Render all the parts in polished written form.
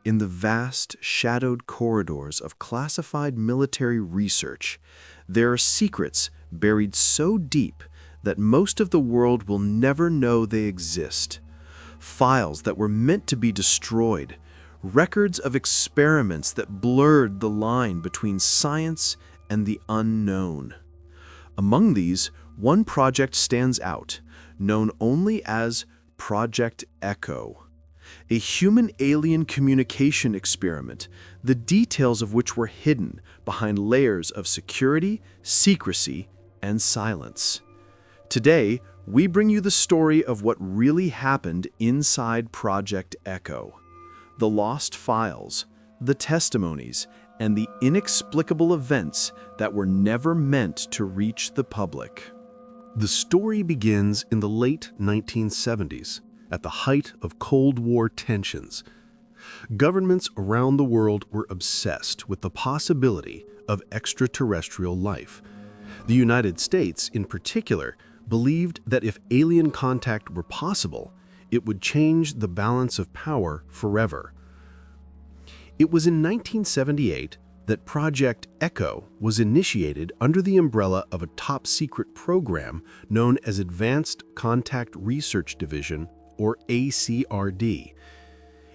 In the vast, shadowed corridors of classified military research, there are secrets buried so deep that most of the world will never know they exist. Files that were meant to be destroyed, records of experiments that blurred the line between science and the unknown. Among these, one project stands out, known only as Project Echo, a human-alien communication experiment, the details of which were hidden behind layers of security, secrecy, and silence. Today, we bring you the story of what really happened inside Project Echo. The lost files, the testimonies, and the inexplicable events that were never meant to reach the public. The story begins in the late 1970s, at the height of Cold War tensions. Governments around the world were obsessed with the possibility of extraterrestrial life. The United States, in particular, believed that if alien contact were possible, it would change the balance of power forever. It was in 1978 that Project Echo was initiated under the umbrella of a top-secret program known as Advanced Contact Research Division, or ACRD.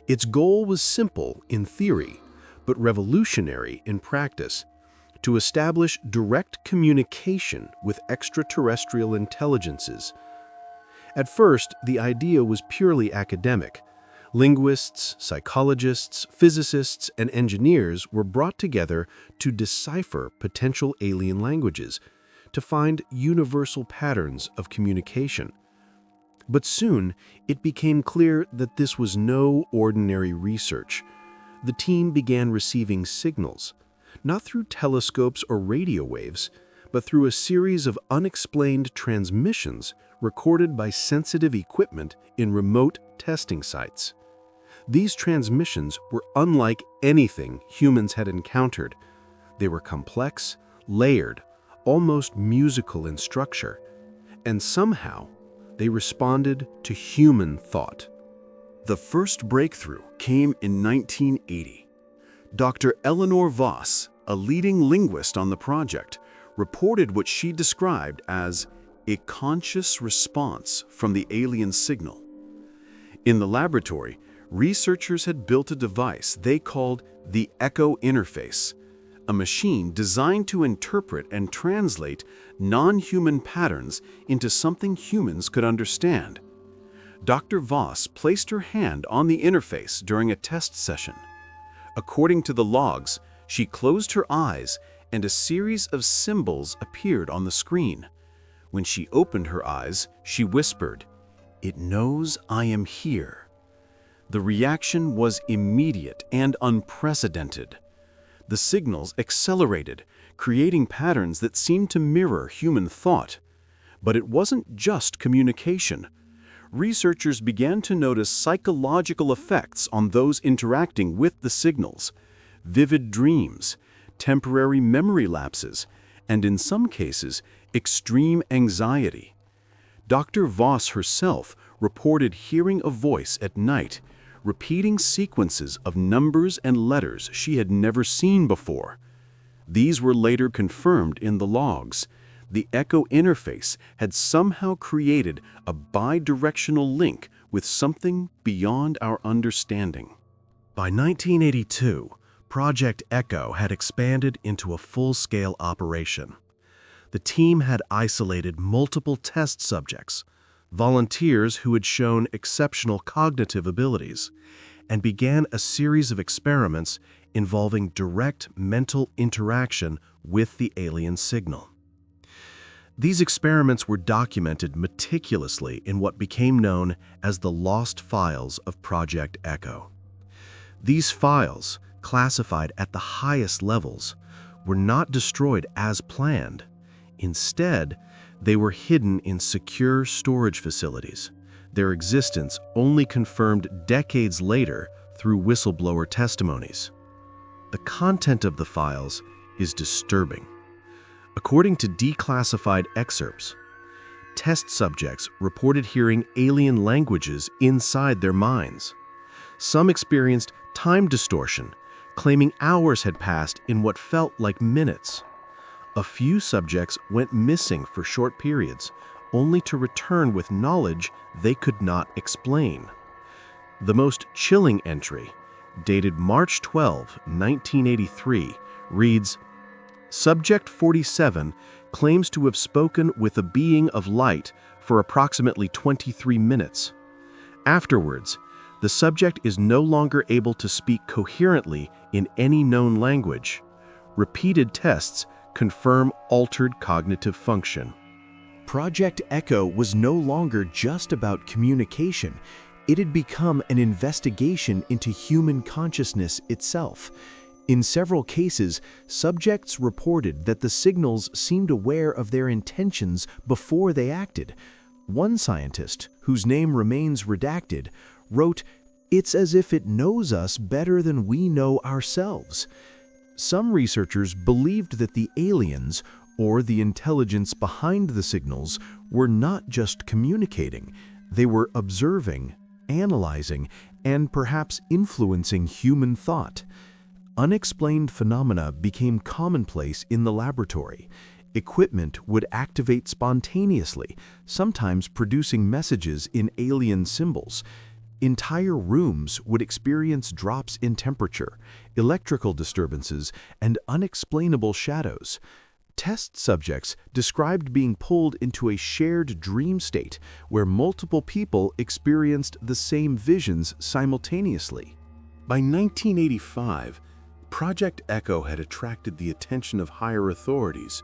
Its goal was simple in theory, but revolutionary in practice: to establish direct communication with extraterrestrial intelligences. At first, the idea was purely academic. Linguists, psychologists, physicists, and engineers were brought together to decipher potential alien languages, to find universal patterns of communication. But soon, it became clear that this was no ordinary research. The team began receiving signals, not through telescopes or radio waves, but through a series of unexplained transmissions recorded by sensitive equipment in remote testing sites. These transmissions were unlike anything humans had encountered. They were complex, layered, almost musical in structure, and somehow they responded to human thought. The first breakthrough came in 1980. Dr. Eleanor Voss, a leading linguist on the project, reported what she described as a conscious response from the alien signal. In the laboratory, researchers had built a device they called the Echo Interface, a machine designed to interpret and translate non-human patterns into something humans could understand. Dr. Voss placed her hand on the interface during a test session. According to the logs, she closed her eyes and a series of symbols appeared on the screen. When she opened her eyes, she whispered, "It knows I am here." The reaction was immediate and unprecedented. The signals accelerated, creating patterns that seemed to mirror human thought. But it wasn't just communication. Researchers began to notice psychological effects on those interacting with the signals: vivid dreams, temporary memory lapses, and in some cases, extreme anxiety. Dr. Voss herself reported hearing a voice at night, repeating sequences of numbers and letters she had never seen before. These were later confirmed in the logs. The Echo interface had somehow created a bi-directional link with something beyond our understanding. By 1982, Project Echo had expanded into a full-scale operation. The team had isolated multiple test subjects, volunteers who had shown exceptional cognitive abilities, and began a series of experiments involving direct mental interaction with the alien signal. These experiments were documented meticulously in what became known as the lost files of Project Echo. These files, classified at the highest levels, were not destroyed as planned. Instead, they were hidden in secure storage facilities, their existence only confirmed decades later through whistleblower testimonies. The content of the files is disturbing. According to declassified excerpts, test subjects reported hearing alien languages inside their minds. Some experienced time distortion, claiming hours had passed in what felt like minutes. A few subjects went missing for short periods, only to return with knowledge they could not explain. The most chilling entry, dated March 12, 1983, reads, "Subject 47 claims to have spoken with a being of light for approximately 23 minutes. Afterwards, the subject is no longer able to speak coherently in any known language. Repeated tests confirm altered cognitive function." Project Echo was no longer just about communication. It had become an investigation into human consciousness itself. In several cases, subjects reported that the signals seemed aware of their intentions before they acted. One scientist, whose name remains redacted, wrote, "It's as if it knows us better than we know ourselves." Some researchers believed that the aliens, or the intelligence behind the signals, were not just communicating. They were observing, analyzing, and perhaps influencing human thought. Unexplained phenomena became commonplace in the laboratory. Equipment would activate spontaneously, sometimes producing messages in alien symbols. Entire rooms would experience drops in temperature, electrical disturbances, and unexplainable shadows. Test subjects described being pulled into a shared dream state where multiple people experienced the same visions simultaneously. By 1985, Project Echo had attracted the attention of higher authorities,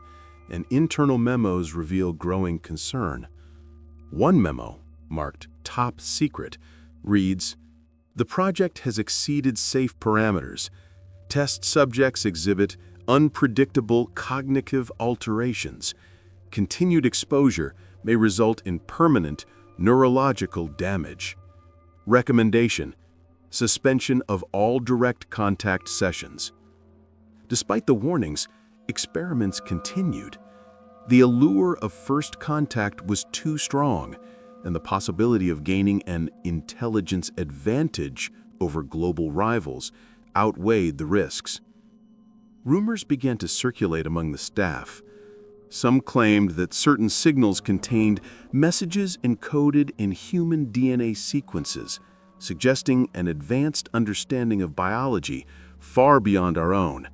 and internal memos reveal growing concern. One memo, marked Top Secret, reads, "The project has exceeded safe parameters. Test subjects exhibit unpredictable cognitive alterations. Continued exposure may result in permanent neurological damage. Recommendation: suspension of all direct contact sessions." Despite the warnings, experiments continued. The allure of first contact was too strong, and the possibility of gaining an intelligence advantage over global rivals outweighed the risks. Rumors began to circulate among the staff. Some claimed that certain signals contained messages encoded in human DNA sequences, suggesting an advanced understanding of biology far beyond our own.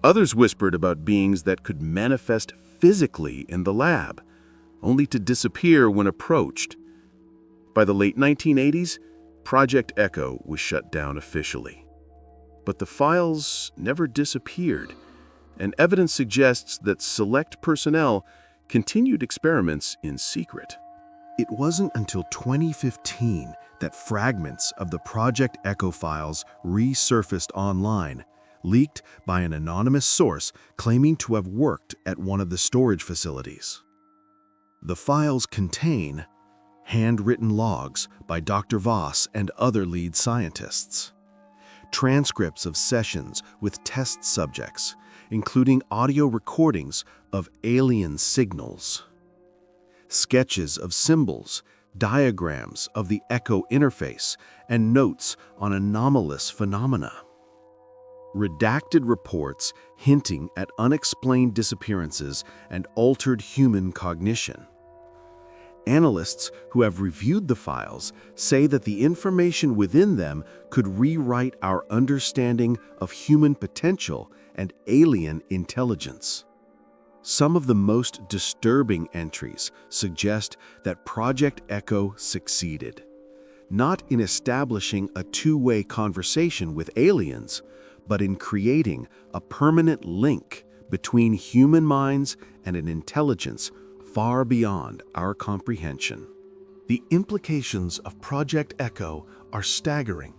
Others whispered about beings that could manifest physically in the lab, only to disappear when approached. By the late 1980s, Project Echo was shut down officially. But the files never disappeared, and evidence suggests that select personnel continued experiments in secret. It wasn't until 2015 that fragments of the Project Echo files resurfaced online, leaked by an anonymous source claiming to have worked at one of the storage facilities. The files contain handwritten logs by Dr. Voss and other lead scientists, transcripts of sessions with test subjects, including audio recordings of alien signals, sketches of symbols, diagrams of the Echo interface, and notes on anomalous phenomena. Redacted reports hinting at unexplained disappearances and altered human cognition. Analysts who have reviewed the files say that the information within them could rewrite our understanding of human potential and alien intelligence. Some of the most disturbing entries suggest that Project Echo succeeded, not in establishing a two-way conversation with aliens, but in creating a permanent link between human minds and an intelligence far beyond our comprehension. The implications of Project Echo are staggering.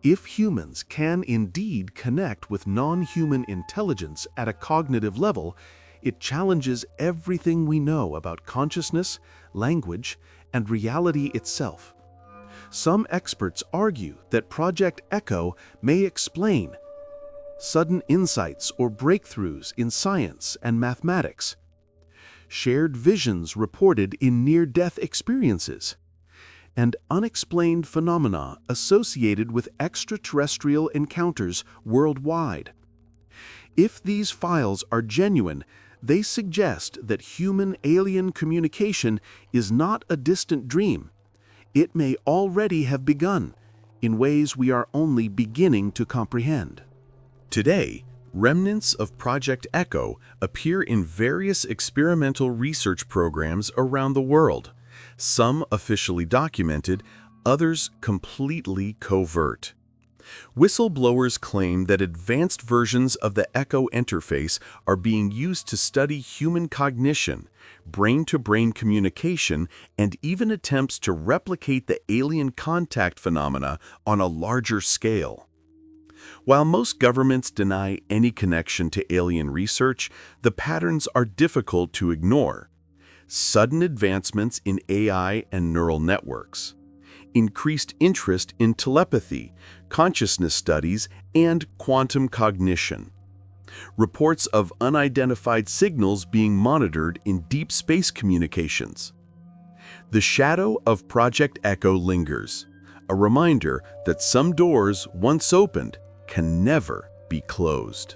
If humans can indeed connect with non-human intelligence at a cognitive level, it challenges everything we know about consciousness, language, and reality itself. Some experts argue that Project Echo may explain sudden insights or breakthroughs in science and mathematics, shared visions reported in near-death experiences, and unexplained phenomena associated with extraterrestrial encounters worldwide. If these files are genuine, they suggest that human-alien communication is not a distant dream. It may already have begun, in ways we are only beginning to comprehend. Today, remnants of Project Echo appear in various experimental research programs around the world, some officially documented, others completely covert. Whistleblowers claim that advanced versions of the Echo interface are being used to study human cognition, brain-to-brain communication, and even attempts to replicate the alien contact phenomena on a larger scale. While most governments deny any connection to alien research, the patterns are difficult to ignore. Sudden advancements in AI and neural networks, increased interest in telepathy, consciousness studies, and quantum cognition. Reports of unidentified signals being monitored in deep space communications. The shadow of Project Echo lingers, a reminder that some doors, once opened, can never be closed.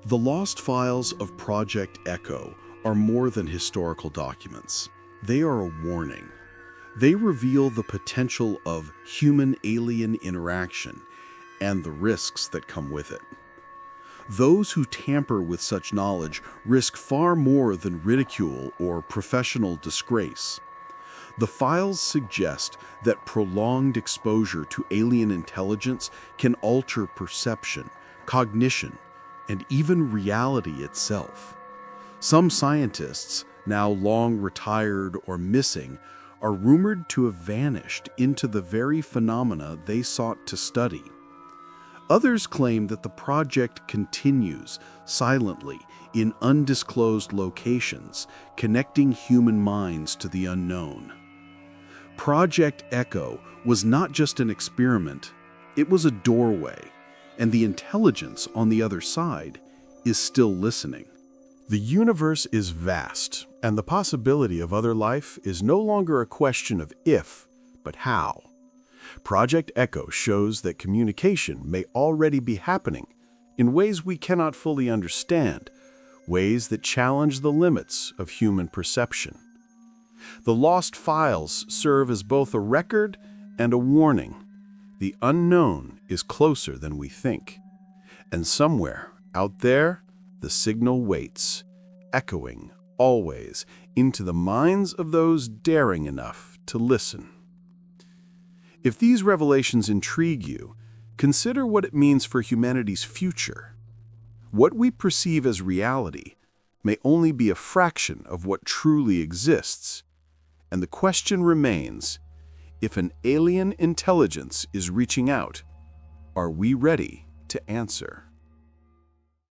The lost files of Project Echo are more than historical documents. They are a warning. They reveal the potential of human-alien interaction and the risks that come with it. Those who tamper with such knowledge risk far more than ridicule or professional disgrace. The files suggest that prolonged exposure to alien intelligence can alter perception, cognition, and even reality itself. Some scientists, now long retired or missing, are rumored to have vanished into the very phenomena they sought to study. Others claim that the project continues silently in undisclosed locations, connecting human minds to the unknown. Project Echo was not just an experiment, it was a doorway, and the intelligence on the other side is still listening. The universe is vast, and the possibility of other life is no longer a question of if, but how. Project Echo shows that communication may already be happening in ways we cannot fully understand, ways that challenge the limits of human perception. The lost files serve as both a record and a warning. The unknown is closer than we think. And somewhere out there, the signal waits, echoing always into the minds of those daring enough to listen. If these revelations intrigue you, consider what it means for humanity's future. What we perceive as reality may only be a fraction of what truly exists. And the question remains, if an alien intelligence is reaching out, are we ready to answer?